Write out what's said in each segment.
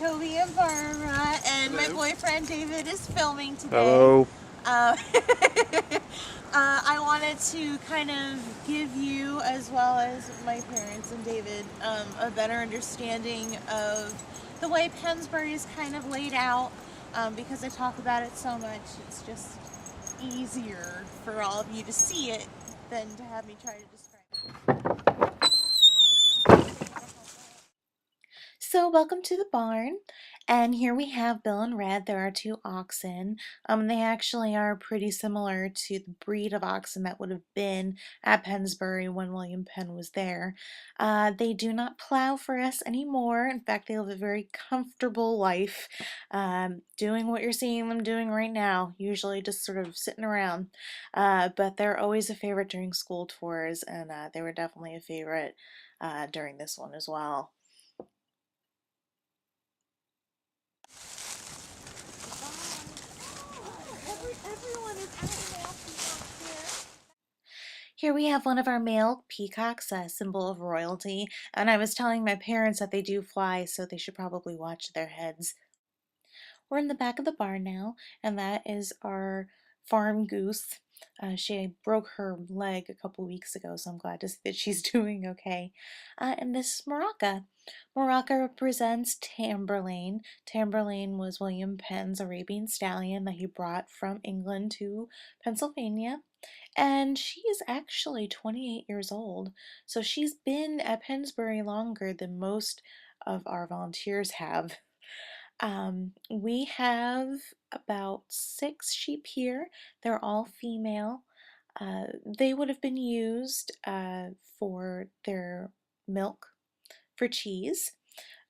Toby and Barbara, and my boyfriend David is filming today. Hello. I wanted to kind of give you, as well as my parents and David, a better understanding of the way Pennsbury is kind of laid out, because I talk about it so much. It's just easier for all of you to see it than to have me try to describe it. So welcome to the barn, and here we have Bill and Red. There are two oxen. They actually are pretty similar to the breed of oxen that would have been at Pennsbury when William Penn was there. They do not plow for us anymore. In fact, they live a very comfortable life, doing what you're seeing them doing right now, usually just sort of sitting around. But they're always a favorite during school tours, and they were definitely a favorite during this one as well. Everyone is out now. Here we have one of our male peacocks, a symbol of royalty, and I was telling my parents that they do fly, so they should probably watch their heads. We're in the back of the barn now, and that is our farm goose. She broke her leg a couple weeks ago, so I'm glad to see that she's doing okay. And this is Maraca. Maraca represents Tamburlaine. Tamburlaine was William Penn's Arabian stallion that he brought from England to Pennsylvania. And she is actually 28 years old, so she's been at Pennsbury longer than most of our volunteers have. We have about 6 sheep here. They're all female. They would have been used for their milk for cheese,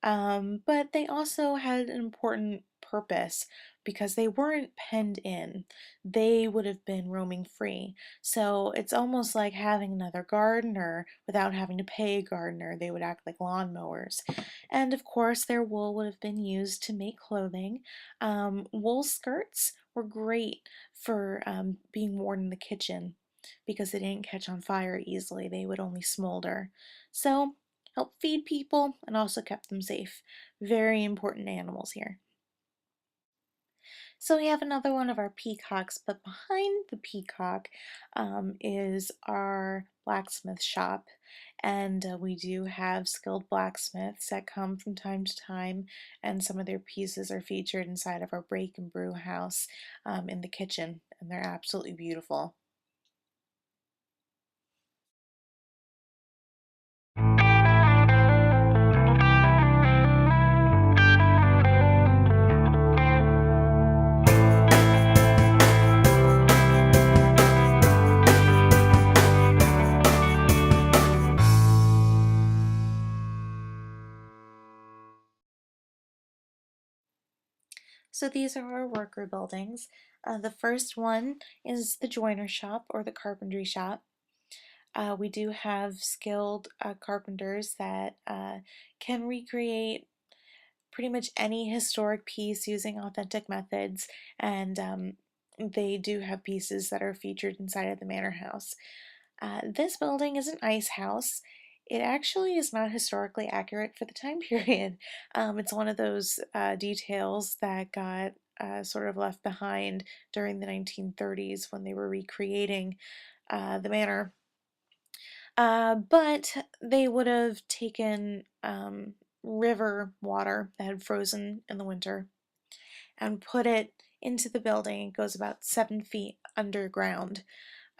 but they also had an important purpose because they weren't penned in. They would have been roaming free. So it's almost like having another gardener without having to pay a gardener. They would act like lawnmowers. And of course, their wool would have been used to make clothing. Wool skirts were great for being worn in the kitchen because they didn't catch on fire easily. They would only smolder. So helped feed people and also kept them safe. Very important animals here. So we have another one of our peacocks, but behind the peacock is our blacksmith shop. And we do have skilled blacksmiths that come from time to time, and some of their pieces are featured inside of our Bake Brew house in the kitchen, and they're absolutely beautiful. So these are our worker buildings. The first one is the joiner shop or the carpentry shop. We do have skilled carpenters that can recreate pretty much any historic piece using authentic methods, and they do have pieces that are featured inside of the manor house. This building is an ice house. It actually is not historically accurate for the time period. It's one of those details that got sort of left behind during the 1930s when they were recreating the manor. But they would have taken river water that had frozen in the winter and put it into the building. It goes about 7 feet underground.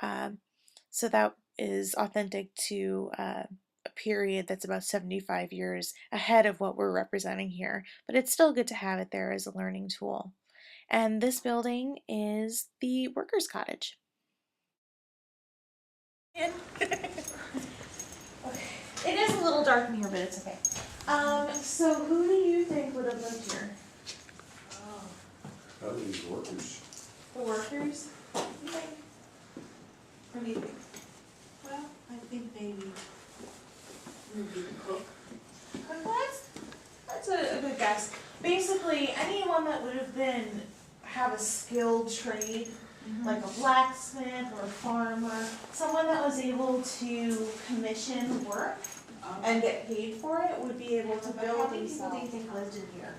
So that is authentic to a period that's about 75 years ahead of what we're representing here. But it's still good to have it there as a learning tool. And this building is the workers' cottage. It is a little dark in here, but it's okay. So who do you think would have lived here? Probably the workers. The workers? Okay. What do you think? Well, I think maybe the cook. That's a good guess. Basically, anyone that would have have a skilled trade, like a blacksmith or a farmer, someone that was able to commission work and get paid for it would be able to build themselves. How many people do you think lived in here?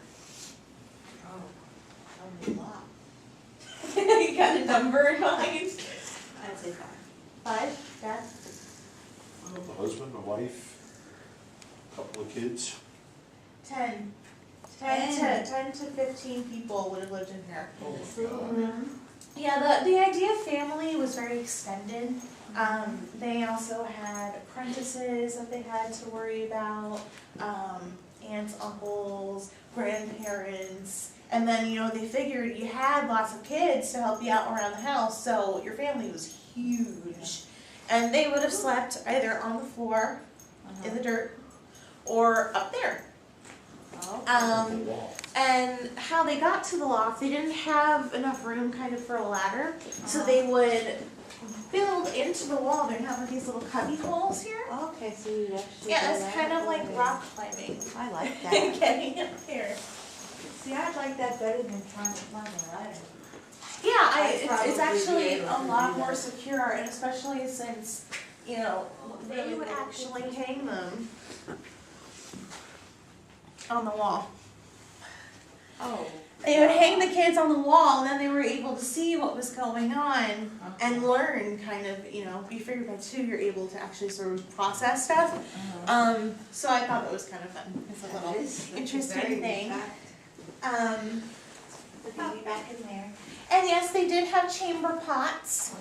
Oh, only a lot. You got a number in mind? I'd say 5. 5? Yeah. A husband, a wife, a couple of kids. 10. 10 to 15 people would have lived in here. Yeah, the idea of family was very extended. They also had apprentices that they had to worry about, aunts, uncles, grandparents, and then, you know, they figured you had lots of kids to help you out around the house, so your family was huge. And they would have slept either on the floor, in the dirt, or up there. The wall. And how they got to the loft, they didn't have enough room kind of for a ladder, so they would build into the wall. They'd have these little cubby holes here. Okay, so you actually. Yeah, go it's that kind of way. like rock climbing. I like that. Getting up here. See, I like that better than trying to climb a ladder. Yeah, I'd it's probably actually be able a to lot do more that. secure, and especially since, you know, they would actually hang them on the wall. Oh. They would hang the kids on the wall, and then they were able to see what was going on and learn, kind of, you know, you figure by 2 you're able to actually sort of process stuff. So I thought that was kind of fun. It's a little interesting thing. The baby back in there. And yes, they did have chamber pots.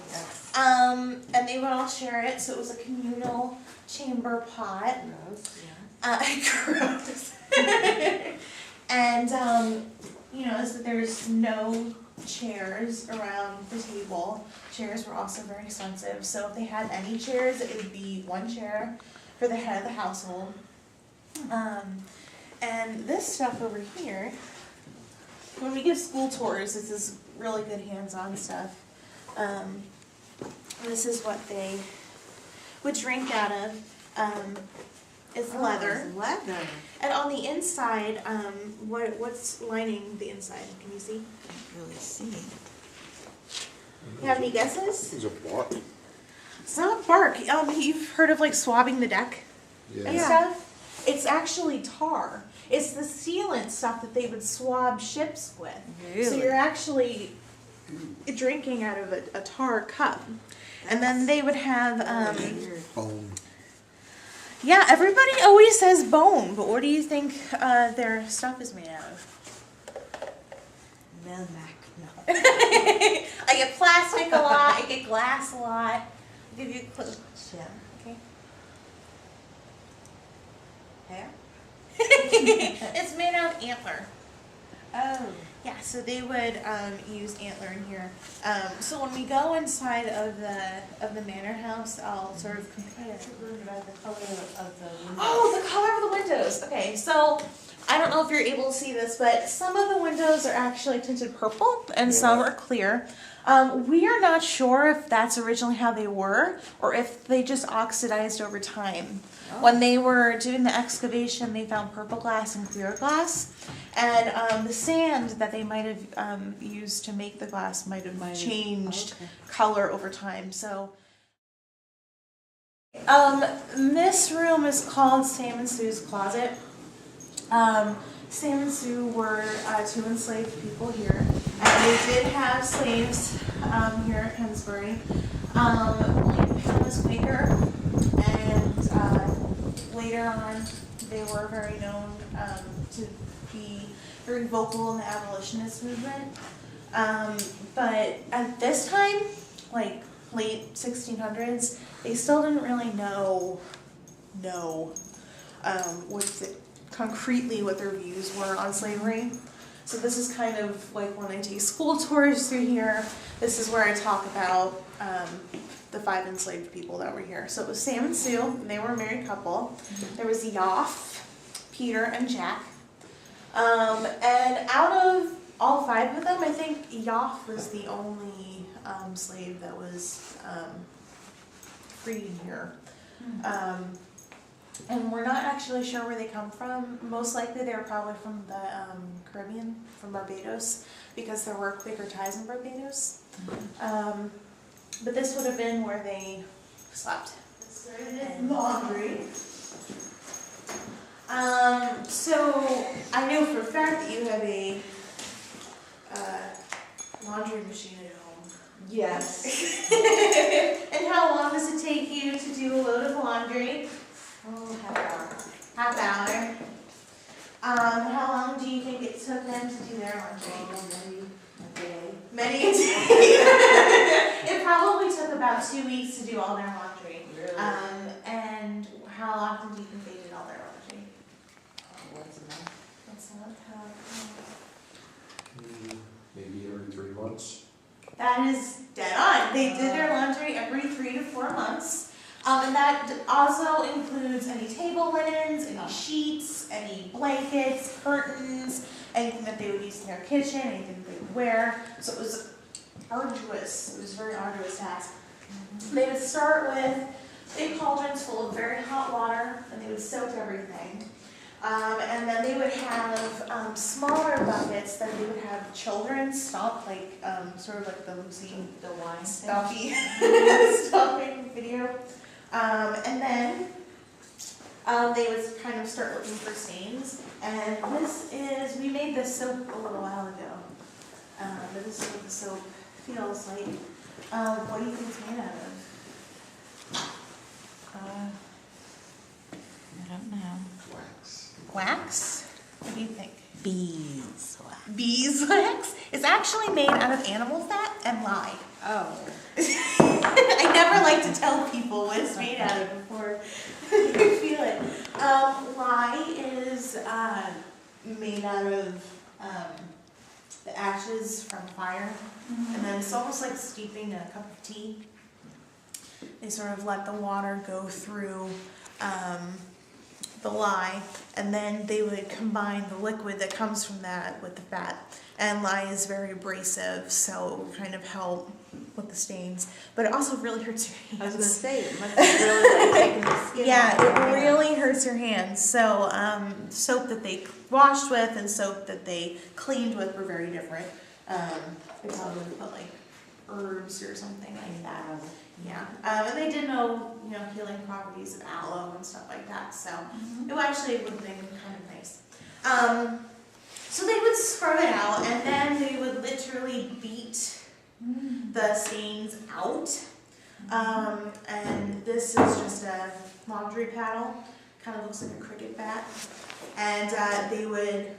And they would all share it, so it was a communal chamber pot. Gross. And, you know, so there's no chairs around the table. Chairs were also very expensive, so if they had any chairs, it would be 1 chair for the head of the household. And this stuff over here, when we give school tours, this is really good hands-on stuff. This is what they would drink out of. It's leather. It's leather. And on the inside, what's lining the inside? Can you see? Can't really see. You have any guesses? It's a bark. It's not bark. You've heard of like swabbing the deck and stuff? It's actually tar. It's the sealant stuff that they would swab ships with. So Really? you're actually drinking out of a tar cup. And then they would have, Bone. yeah, everybody always says bone, but what do you think their stuff is made out of? Melmac. No. I get plastic a lot, I get glass a lot. I'll give you a clue. Yeah. Okay. Hair? It's made out of antler. Oh. Yeah, so they would use antler in here. So when we go inside of the manor house, I'll sort of compare. About the color of the window. Oh, the color of the windows. Okay, so I don't know if you're able to see this, but some of the windows are actually tinted purple and some are clear. We are not sure if that's originally how they were or if they just oxidized over time. When they were doing the excavation, they found purple glass and clear glass, and the sand that they might have used to make the glass might have changed color over time. So this room is called Sam and Sue's closet. Sam and Sue were 2 enslaved people here, and they did have slaves here at Pennsbury. William Penn was Quaker, and later on they were very known to be very vocal in the abolitionist movement. But at this time, like late 1600s, they still didn't really know concretely what their views were on slavery. So this is kind of like when I take school tours through here, this is where I talk about the 5 enslaved people that were here. So it was Sam and Sue, and they were a married couple. There was Yoff, Peter, and Jack. And out of all 5 of them, I think Yoff was the only slave that was freed in here. And we're not actually sure where they come from. Most likely they were probably from the Caribbean, from Barbados, because there were Quaker ties in Barbados. But this would have been where they slept. And laundry. So I know for a fact that you have a laundry machine at home. Yes. And how long does it take you to do a load of laundry? Oh, half hour. Half hour. How long do you think it took them to do their laundry? Oh, maybe a day. Many a day. It probably took about 2 weeks to do all their laundry. Really? And how often do you think they did all their laundry? Once a month. What's that? Maybe every 3 months. That is dead on. They did their laundry every 3 to 4 months. And that also includes any table linens, any sheets, any blankets, curtains, anything that they would use in their kitchen, anything they would wear. So it was arduous. It was a very arduous task. They would start with big cauldrons full of very hot water, and they would soak everything. And then they would have smaller buckets that they would have children stomp, like sort of like the Lucy The wine stompy stomping video. And then they would kind of start looking for stains. And we made this soap a little while ago. But this is what the soap feels like. What do you think it's made out of? I don't know. Wax. Wax? What do you think? Beeswax. Beeswax? It's actually made out of animal fat and lye. Oh. I never like to tell people what it's made out of before you feel it. Lye is made out of the ashes from fire, and then it's almost like steeping a cup of tea. They sort of let the water go through the lye, and then they would combine the liquid that comes from that with the fat. And lye is very abrasive, so it would kind of help with the stains, but it also really hurts your hands. I was going to say, it must be really like taking the skin off. Yeah, it really hurts your hands. So soap that they washed with and soap that they cleaned with were very different. They probably would put like herbs or something like that. Yeah, and they did know, healing properties of aloe and stuff like that. So it actually would have been kind of nice. So they would scrub it out, and then they would literally beat the stains out. And this is just a laundry paddle. Kind of looks like a cricket bat. And they would,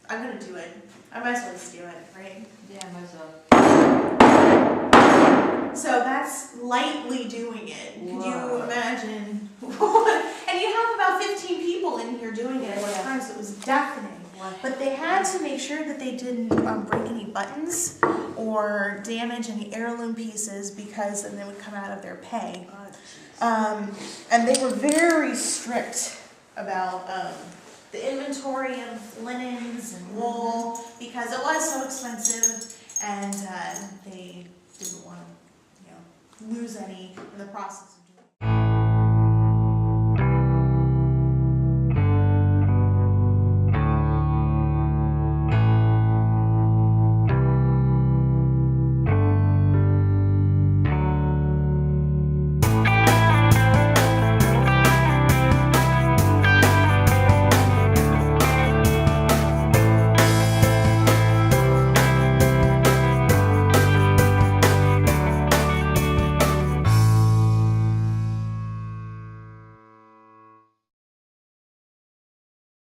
I'm going to do it. I might as well just do it, right? Yeah, might as well. So that's lightly doing it. Could you Whoa. imagine? And you have about 15 people in here doing it at one time, so it was deafening. But they had to make sure that they didn't break any buttons or damage any heirloom pieces, because then they would come out of their pay. And they were very strict about the inventory of linens and wool, because it was so expensive, and they didn't want to lose any in the process.